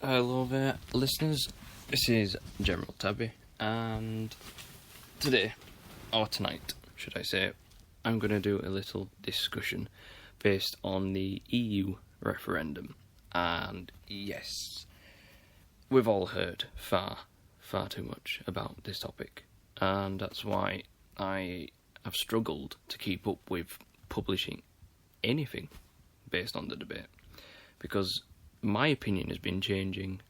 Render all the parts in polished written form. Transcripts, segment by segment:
Hello there, listeners. This is General Tabby, and today, or tonight, should I say, I'm going to do a little discussion based on the EU referendum. And yes, we've all heard far too much about this topic, and that's why I have struggled to keep up with publishing anything based on the debate, because my opinion has been changing,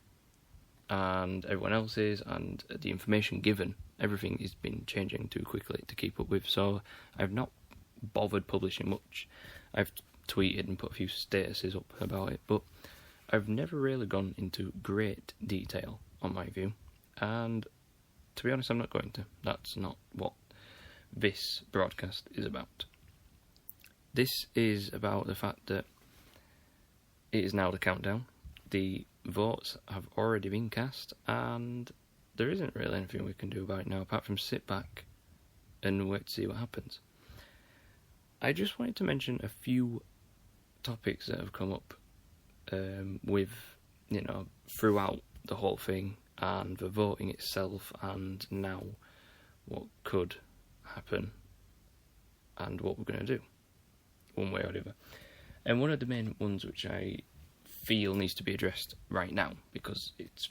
and everyone else's, and the information given, everything has been changing too quickly to keep up with, so I've not bothered publishing much. I've tweeted and put a few statuses up about it, but I've never really gone into great detail on my view, and to be honest, I'm not going to. That's not what this broadcast is about. This is about the fact that it is now the countdown. The votes have already been cast, and there isn't really anything we can do about it now apart from sit back and wait to see what happens. I just wanted to mention a few topics that have come up throughout the whole thing, and the voting itself, and now what could happen, and what we're going to do, one way or the other. And one of the main ones which I feel needs to be addressed right now, because it's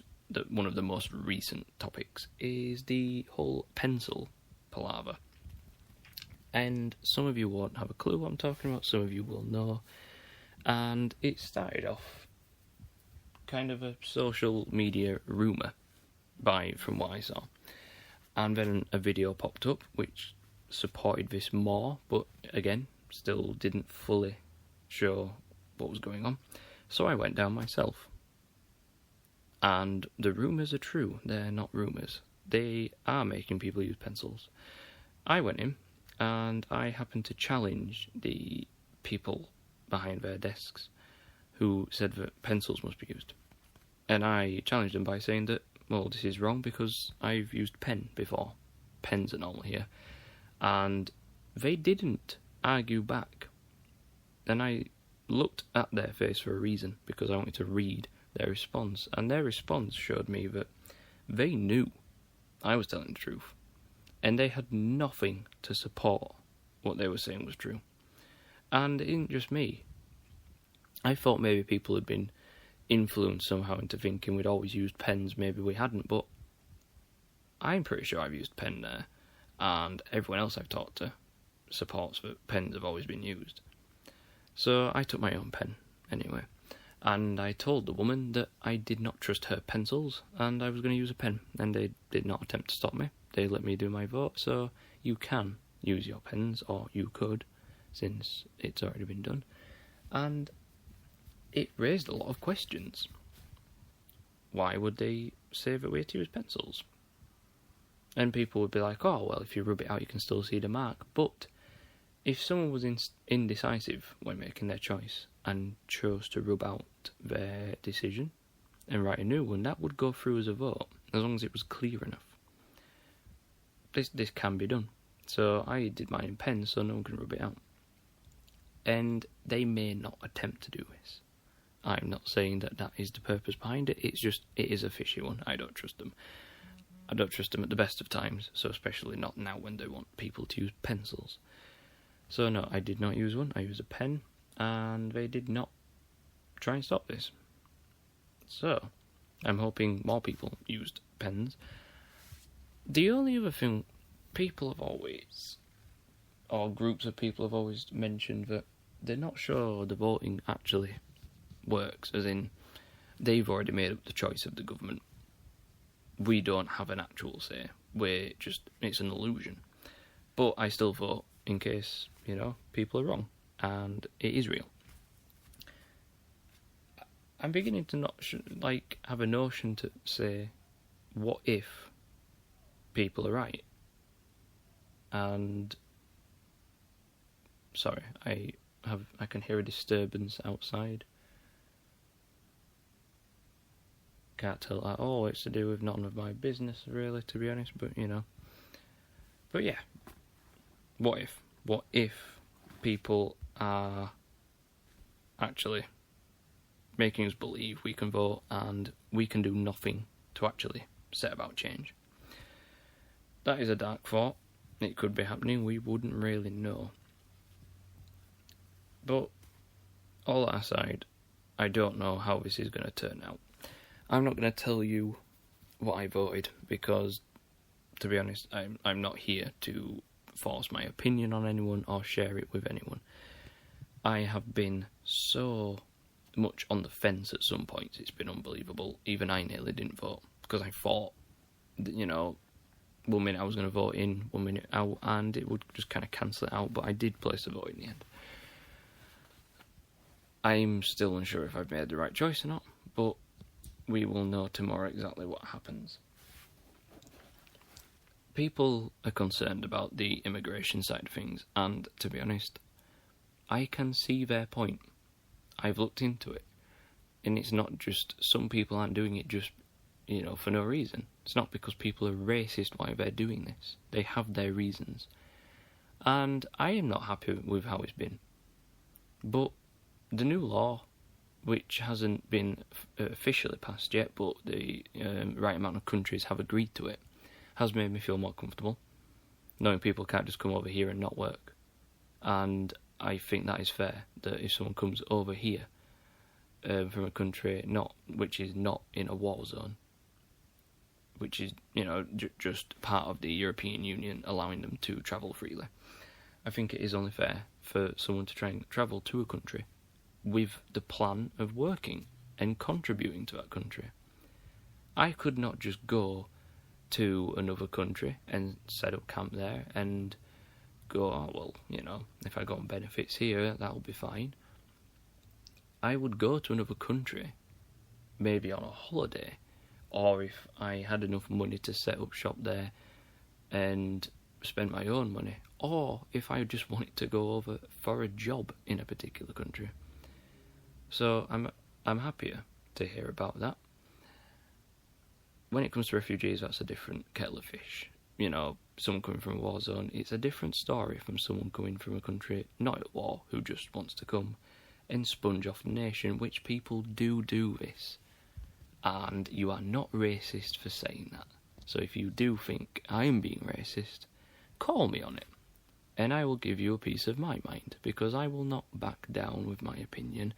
one of the most recent topics, is the whole pencil palaver. And some of you won't have a clue what I'm talking about, some of you will know. And it started off kind of a social media rumour, from what I saw. And then a video popped up which supported this more, but again, still didn't fully show what was going on. So I went down myself. And the rumours are true. They're not rumours. They are making people use pencils. I went in and I happened to challenge the people behind their desks who said that pencils must be used. And I challenged them by saying that, well, this is wrong because I've used pen before. Pens are normal here. And they didn't argue back. And I looked at their face for a reason, because I wanted to read their response, and their response showed me that they knew I was telling the truth, and they had nothing to support what they were saying was true. And it isn't just me. I thought maybe people had been influenced somehow into thinking we'd always used pens, maybe we hadn't, but I'm pretty sure I've used pen there, and everyone else I've talked to supports that pens have always been used. So I took my own pen, anyway, and I told the woman that I did not trust her pencils, and I was going to use a pen, and they did not attempt to stop me. They let me do my vote, so you can use your pens, or you could, since it's already been done. And it raised a lot of questions. Why would they say that we had to use pencils? And people would be like, oh, well, if you rub it out, you can still see the mark, but if someone was indecisive when making their choice and chose to rub out their decision and write a new one, that would go through as a vote, as long as it was clear enough. This can be done. So I did mine in pen, so no one can rub it out. And they may not attempt to do this. I'm not saying that is the purpose behind it, it's just, it is a fishy one. I don't trust them. I don't trust them at the best of times, so especially not now when they want people to use pencils. So no, I did not use one, I used a pen, and they did not try and stop this. So, I'm hoping more people used pens. The only other thing, people have always, or groups of people have always mentioned that they're not sure the voting actually works, as in, they've already made up the choice of the government. We don't have an actual say, it's an illusion. But I still vote, in case, people are wrong, and it is real. I'm beginning to not have a notion to say, what if people are right? And sorry, I can hear a disturbance outside. Can't tell it's to do with none of my business, really, to be honest, but But yeah, what if people are actually making us believe we can vote, and we can do nothing to actually set about change. That is a dark thought. It could be happening, we wouldn't really know. But all that aside, I don't know how this is going to turn out. I'm not going to tell you what I voted, because, to be honest, I'm not here to force my opinion on anyone or share it with anyone. I have been so much on the fence at some points, it's been unbelievable. Even I nearly didn't vote, because I thought, you know, 1 minute I was going to vote in, 1 minute out, and it would just kind of cancel it out, but I did place a vote in the end. I'm still unsure if I've made the right choice or not, but we will know tomorrow exactly what happens. People are concerned about the immigration side of things, and to be honest, I can see their point. I've looked into it, and it's not just some people aren't doing it just, you know, for no reason. It's not because people are racist why they're doing this. They have their reasons. And I am not happy with how it's been. But the new law, which hasn't been officially passed yet, but the right amount of countries have agreed to it, has made me feel more comfortable, knowing people can't just come over here and not work. And I think that is fair, that if someone comes over here from a country which is not in a war zone, which is, you know, just part of the European Union, allowing them to travel freely, I think it is only fair for someone to try and travel to a country with the plan of working and contributing to that country. I could not just go to another country and set up camp there and go, oh, well, you know, if I got on benefits here, that'll be fine. I would go to another country, maybe on a holiday, or if I had enough money to set up shop there and spend my own money, or if I just wanted to go over for a job in a particular country. So I'm happier to hear about that. When it comes to refugees, that's a different kettle of fish. You know, someone coming from a war zone, it's a different story from someone coming from a country not at war, who just wants to come and sponge off the nation, which people do this. And you are not racist for saying that. So if you do think I am being racist, call me on it, and I will give you a piece of my mind, because I will not back down with my opinion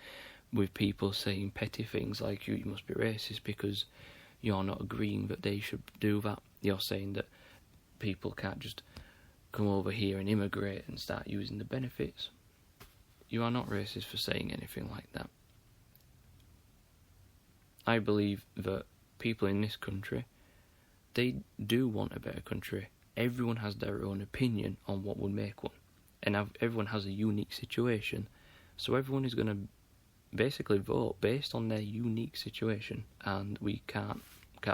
with people saying petty things like you must be racist because you're not agreeing that they should do that. You're saying that people can't just come over here and immigrate and start using the benefits. You are not racist for saying anything like that. I believe that people in this country, they do want a better country. Everyone has their own opinion on what would make one, and everyone has a unique situation, so everyone is going to basically vote based on their unique situation, and we can't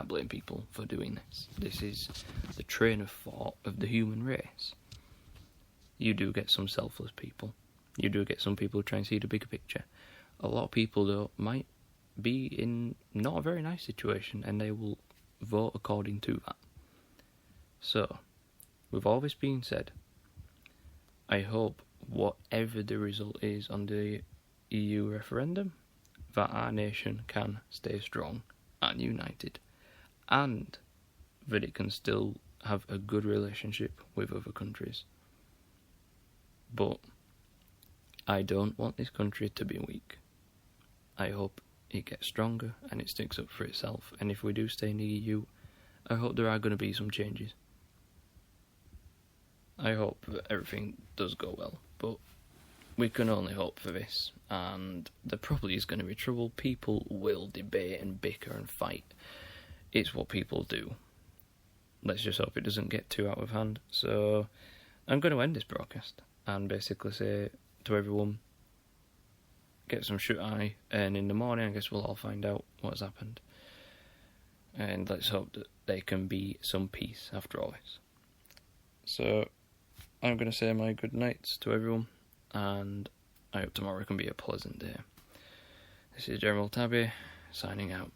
blame people for doing this. This is the train of thought of the human race. You do get some selfless people. You do get some people who try and see the bigger picture. A lot of people, though, might be in not a very nice situation, and they will vote according to that. So, with all this being said, I hope whatever the result is on the EU referendum, that our nation can stay strong and united, and that it can still have a good relationship with other countries. But I don't want this country to be weak. I hope it gets stronger and it sticks up for itself, and if we do stay in the EU, I hope there are going to be some changes. I hope that everything does go well, but we can only hope for this, and there probably is going to be trouble. People will debate and bicker and fight. It's what people do. Let's just hope it doesn't get too out of hand. So I'm going to end this broadcast and basically say to everyone, get some shut eye, and in the morning I guess we'll all find out what's happened. And let's hope that there can be some peace after all this. So I'm going to say my good nights to everyone, and I hope tomorrow can be a pleasant day. This is General Tabby, signing out.